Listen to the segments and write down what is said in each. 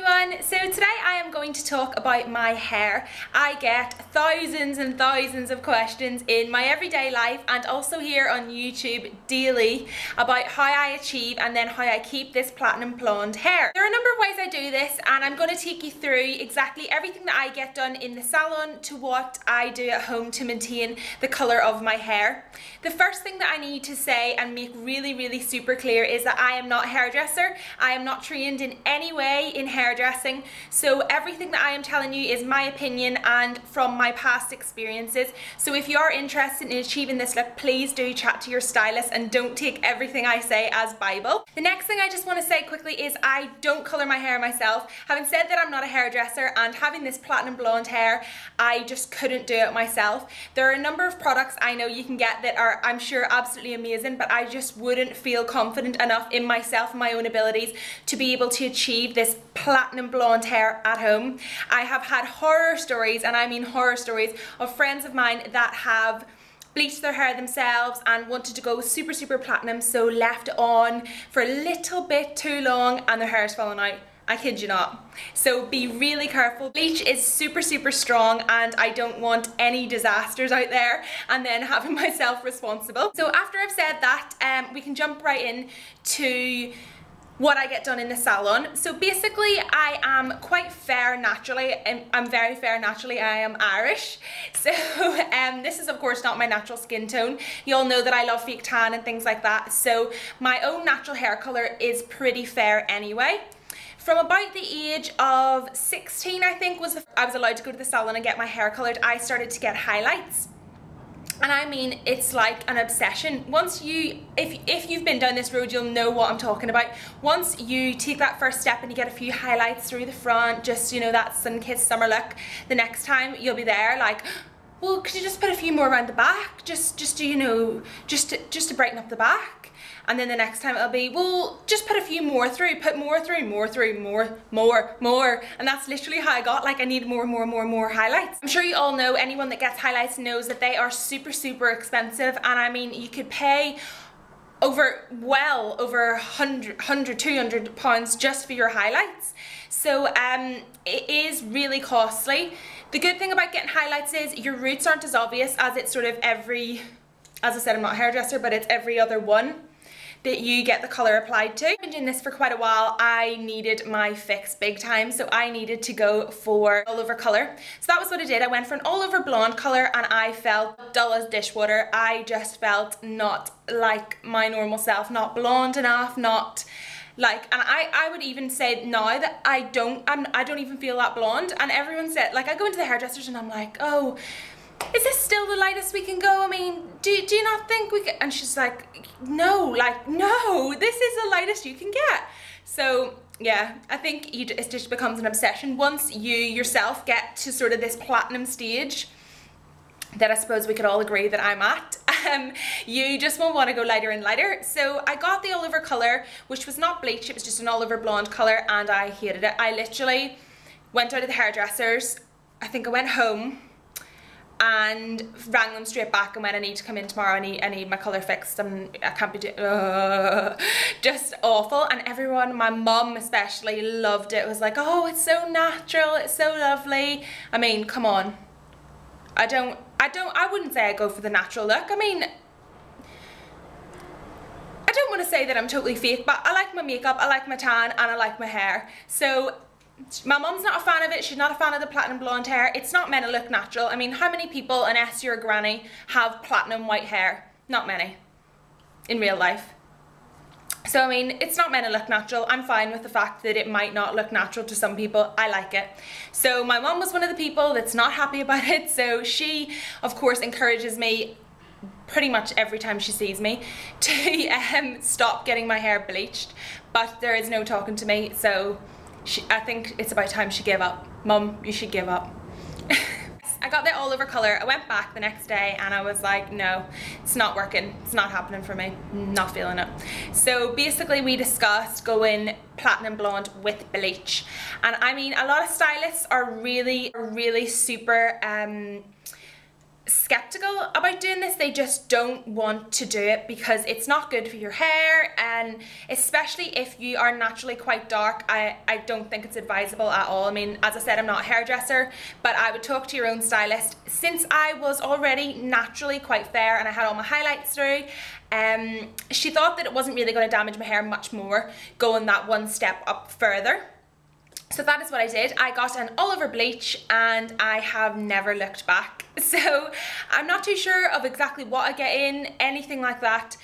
everyone, so today I am going to talk about my hair. I get thousands and thousands of questions in my everyday life and also here on YouTube daily about how I achieve and then how I keep this platinum blonde hair. There are a number of ways I do this and I'm going to take you through exactly everything that I get done in the salon to what I do at home to maintain the colour of my hair. The first thing that I need to say and make really super clear is that I am not a hairdresser. I am not trained in any way in hairdressing, so everything that I am telling you is my opinion and from my past experiences. So if you are interested in achieving this look, please do chat to your stylist and don't take everything I say as Bible. The next thing I just want to say quickly is I don't colour my hair myself. Having said that, I'm not a hairdresser and having this platinum blonde hair, I just couldn't do it myself. There are a number of products I know you can get that are, I'm sure, absolutely amazing, but I just wouldn't feel confident enough in myself and my own abilities to be able to achieve this platinum blonde hair at home. I have had horror stories, and I mean horror stories, of friends of mine that have bleached their hair themselves and wanted to go super platinum, so left it on for a little bit too long and their hair's fallen out. I kid you not. So be really careful. Bleach is super strong and I don't want any disasters out there and then having myself responsible. So after I've said that, we can jump right in to what I get done in the salon. So basically I am quite fair naturally, and I'm very fair naturally. I am Irish, so this is of course not my natural skin tone. You all know that I love fake tan and things like that, so my own natural hair colour is pretty fair anyway. From about the age of 16, I think, I was allowed to go to the salon and get my hair coloured, I started to get highlights. And I mean, it's like an obsession. Once you, if you've been down this road, you'll know what I'm talking about. Once you take that first step and you get a few highlights through the front, just, you know, that sun-kissed summer look, the next time you'll be there like, well, could you just put a few more around the back? Just to, you know, just to brighten up the back. And then the next time it'll be, well, just put a few more through, put more through, more. And that's literally how I got, like, I need more highlights. I'm sure you all know, anyone that gets highlights knows that they are super expensive. And I mean, you could pay well over 100, 200 pounds just for your highlights. So it is really costly. The good thing about getting highlights is your roots aren't as obvious as it's sort of every, as I said, I'm not a hairdresser, but it's every other one that you get the colour applied to. I've been doing this for quite a while. I needed my fix big time, so I needed to go for all over colour. So that was what I did. I went for an all over blonde colour and I felt dull as dishwater. I just felt not like my normal self, not blonde enough, not like, and I would even say now that I don't even feel that blonde. And everyone said, like, I go into the hairdressers and I'm like, oh, is this still the lightest we can go? I mean, do you not think we can? And she's like, no, this is the lightest you can get. So yeah, I think it just becomes an obsession. Once you yourself get to sort of this platinum stage that I suppose we could all agree that I'm at, you just won't want to go lighter and lighter. So I got the all over colour, which was not bleach, it was just an all over blonde colour, and I hated it. I literally went out of the hairdressers, I think I went home and rang them straight back and went, I need to come in tomorrow, I need my colour fixed, and I can't be doing, just awful. And everyone, my mum especially, loved it. It was like, oh, it's so natural, it's so lovely. I mean, come on. I wouldn't say I go for the natural look. I mean, I don't want to say that I'm totally fake, but I like my makeup, I like my tan, and I like my hair. So my mum's not a fan of it, she's not a fan of the platinum blonde hair. It's not meant to look natural. I mean, how many people, unless you're a granny, have platinum white hair? Not many in real life. So I mean, it's not meant to look natural. I'm fine with the fact that it might not look natural to some people. I like it. So my mum was one of the people that's not happy about it, so she of course encourages me pretty much every time she sees me to stop getting my hair bleached, but there is no talking to me, so I think it's about time she gave up. Mum, you should give up. I got the all over colour. I went back the next day and I was like, no, it's not working. It's not happening for me. Not feeling it. So basically we discussed going platinum blonde with bleach. And I mean, a lot of stylists are really super skeptical about doing this. They just don't want to do it because it's not good for your hair, and especially if you are naturally quite dark, I don't think it's advisable at all. I mean, as I said, I'm not a hairdresser, but I would talk to your own stylist. Since I was already naturally quite fair and I had all my highlights through, she thought that it wasn't really going to damage my hair much more going that one step up further. So that is what I did. I got an all over bleach and I have never looked back. So I'm not too sure of exactly what I get in, anything like that,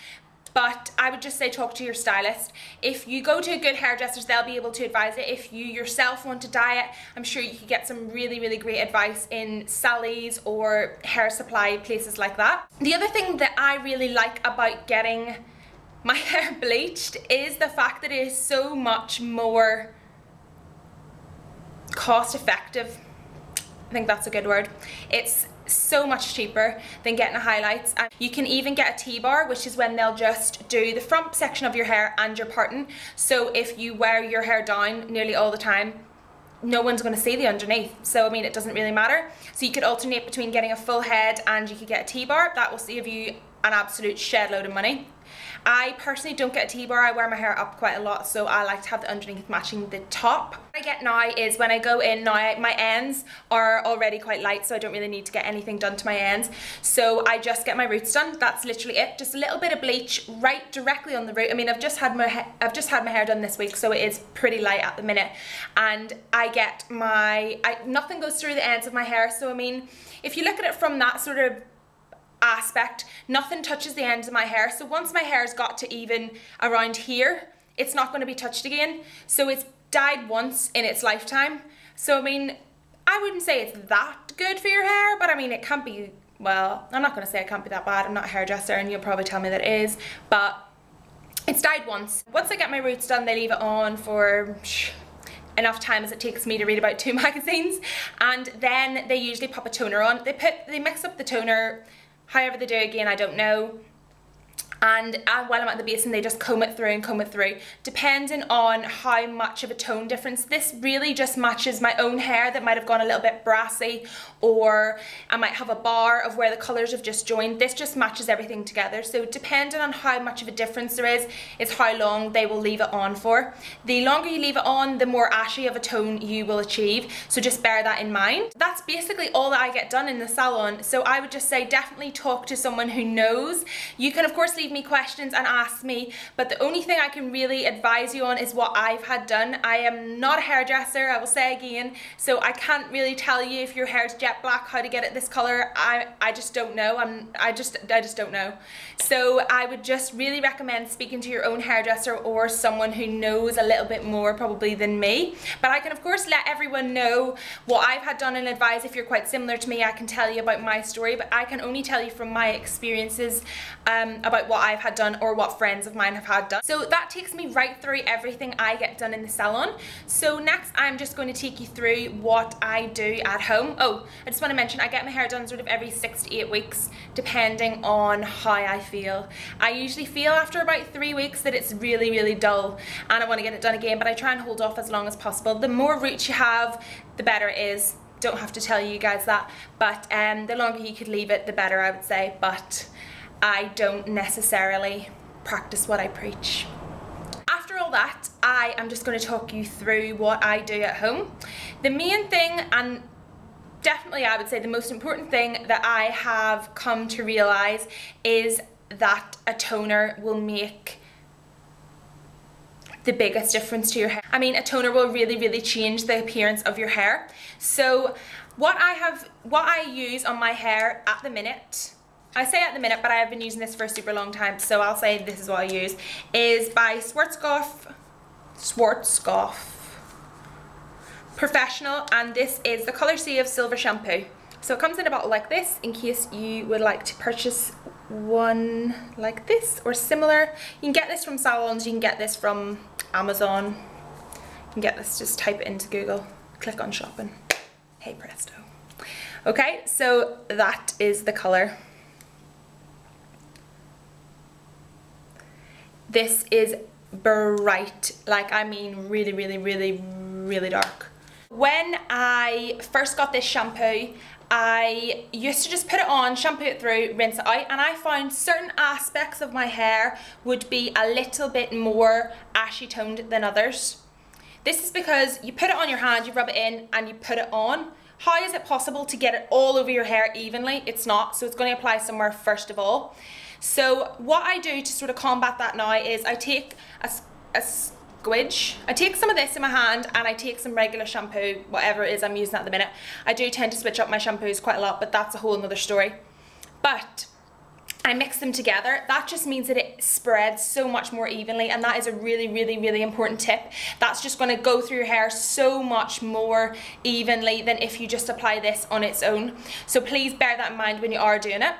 but I would just say talk to your stylist. If you go to a good hairdresser, they'll be able to advise it. If you yourself want to dye it, I'm sure you could get some really, really great advice in Sally's or hair supply, places like that. The other thing that I really like about getting my hair bleached is the fact that it is so much more cost effective. I think that's a good word. It's so much cheaper than getting a highlights, and you can even get a T-bar, which is when they'll just do the front section of your hair and your parting. So if you wear your hair down nearly all the time, no one's going to see the underneath. So I mean, it doesn't really matter. So you could alternate between getting a full head and you could get a T-bar. That will save you an absolute shed load of money. I personally don't get a T-bar. I wear my hair up quite a lot, so I like to have the underneath matching the top. What I get now is when I go in now, my ends are already quite light, so I don't really need to get anything done to my ends. So I just get my roots done. That's literally it. Just a little bit of bleach right directly on the root. I mean, I've just had my hair done this week, so it is pretty light at the minute. And I get nothing goes through the ends of my hair. So I mean, if you look at it from that sort of aspect, nothing touches the ends of my hair. So once my hair's got to even around here, it's not going to be touched again. So it's dyed once in its lifetime. So I mean, I wouldn't say it's that good for your hair, but I mean, it can't be, well, I'm not going to say it can't be that bad. I'm not a hairdresser and you'll probably tell me that it is, but it's dyed once. Once I get my roots done, they leave it on for enough time as it takes me to read about 2 magazines, and then they usually pop a toner on. They mix up the toner however they do it, again, I don't know. And while I'm at the basin, they just comb it through and comb it through, depending on how much of a tone difference. This really just matches my own hair that might have gone a little bit brassy, or I might have a bar of where the colours have just joined. This just matches everything together. So depending on how much of a difference there is how long they will leave it on for. The longer you leave it on, the more ashy of a tone you will achieve. So just bear that in mind. That's basically all that I get done in the salon. So I would just say definitely talk to someone who knows. You can of course leave me questions and ask me, but the only thing I can really advise you on is what I've had done. I am not a hairdresser, I will say again, so I can't really tell you if your hair is jet black how to get it this color. I just don't know. I just don't know. So I would just really recommend speaking to your own hairdresser or someone who knows a little bit more probably than me. But I can of course let everyone know what I've had done and advise. If you're quite similar to me, I can tell you about my story, but I can only tell you from my experiences about what I've had done or what friends of mine have had done. So that takes me right through everything I get done in the salon. So next I'm just going to take you through what I do at home. Oh, I just want to mention I get my hair done sort of every 6 to 8 weeks depending on how I feel. I usually feel after about 3 weeks that it's really, really dull and I want to get it done again, but I try and hold off as long as possible. The more roots you have, the better it is. Don't have to tell you guys that, but the longer you could leave it, the better, I would say. But I don't necessarily practice what I preach. After all that, I am just going to talk you through what I do at home. The main thing, and definitely I would say the most important thing that I have come to realise, is that a toner will make the biggest difference to your hair. I mean, a toner will really, really change the appearance of your hair. So what I use on my hair at the minute, I say at the minute, but I have been using this for a super long time, so I'll say this is what I use, is by Schwarzkopf Professional, and this is the Colour Save Silver Shampoo. So it comes in a bottle like this, in case you would like to purchase one like this or similar. You can get this from salons, you can get this from Amazon, you can get this, just type it into Google, click on shopping, hey presto. Okay, so that is the colour. This is bright, like I mean really, really, really, really dark. When I first got this shampoo, I used to just put it on, shampoo it through, rinse it out, and I found certain aspects of my hair would be a little bit more ashy toned than others. This is because you put it on your hand, you rub it in, and you put it on. How is it possible to get it all over your hair evenly? It's not, so it's going to apply somewhere first of all. So what I do to sort of combat that now is I take a squidge. I take some of this in my hand and I take some regular shampoo, whatever it is I'm using at the minute. I do tend to switch up my shampoos quite a lot, but that's a whole nother story. But I mix them together. That just means that it spreads so much more evenly, and that is a really, really, really important tip. That's just going to go through your hair so much more evenly than if you just apply this on its own. So please bear that in mind when you are doing it.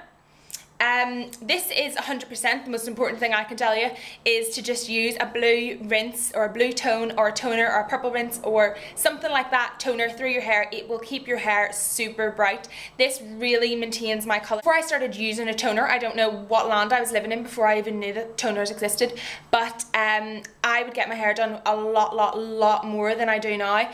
This is 100%, the most important thing I can tell you is to just use a blue rinse or a blue tone or a toner or a purple rinse or something like that toner through your hair. It will keep your hair super bright. This really maintains my colour. Before I started using a toner, I don't know what land I was living in before I even knew that toners existed, but I would get my hair done a lot more than I do now.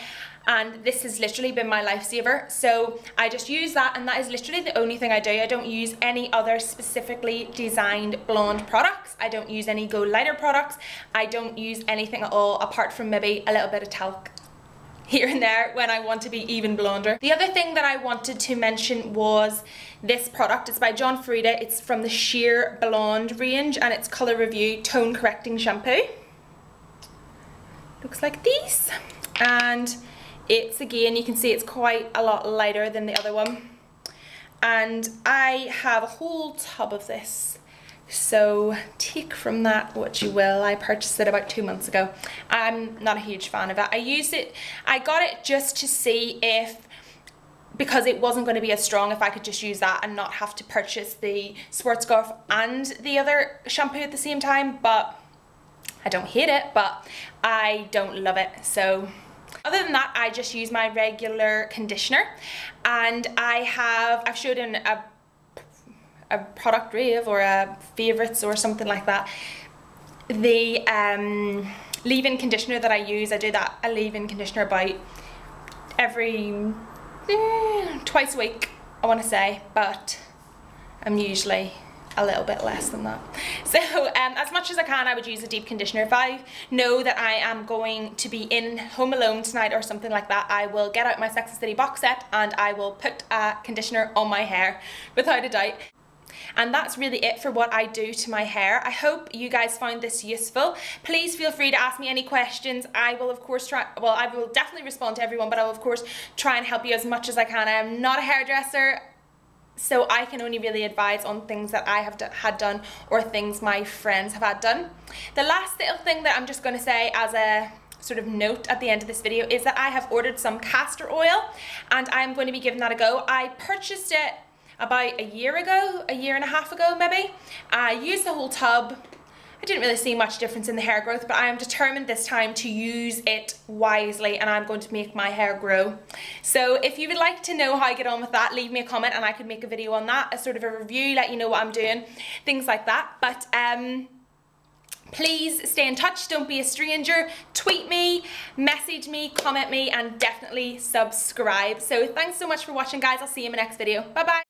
And this has literally been my lifesaver. So I just use that, and that is literally the only thing I do. I don't use any other specifically designed blonde products. I don't use any Go Lighter products. I don't use anything at all apart from maybe a little bit of talc here and there when I want to be even blonder. The other thing that I wanted to mention was this product. It's by John Frieda. It's from the Sheer Blonde range, and it's Colour Review Tone Correcting Shampoo. Looks like these. And it's, again, you can see it's quite a lot lighter than the other one. And I have a whole tub of this. So take from that what you will. I purchased it about 2 months ago. I'm not a huge fan of it. I got it just to see if, because it wasn't going to be as strong, if I could just use that and not have to purchase the Schwarzkopf and the other shampoo at the same time. But I don't hate it, but I don't love it. So other than that, I just use my regular conditioner, and I've showed in a product rave or a favourites or something like that. The leave-in conditioner that I use, I do that, a leave-in conditioner about every twice a week, I want to say, but I'm usually a little bit less than that. So as much as I can, I would use a deep conditioner. If I know that I am going to be in home alone tonight or something like that, I will get out my Sex and the City box set and I will put a conditioner on my hair without a doubt. And that's really it for what I do to my hair. I hope you guys found this useful. Please feel free to ask me any questions. I will of course I will definitely respond to everyone, but I will of course try and help you as much as I can. I am not a hairdresser, so I can only really advise on things that I have had done or things my friends have had done. The last little thing that I'm just going to say as a sort of note at the end of this video is that I have ordered some castor oil, and I'm going to be giving that a go. I purchased it about a year and a half ago maybe. I used the whole tub. I didn't really see much difference in the hair growth, but I am determined this time to use it wisely, and I'm going to make my hair grow. So if you would like to know how I get on with that, leave me a comment and I could make a video on that, a sort of a review, let you know what I'm doing, things like that. But please stay in touch, don't be a stranger, tweet me, message me, comment me, and definitely subscribe. So thanks so much for watching, guys. I'll see you in my next video. Bye bye.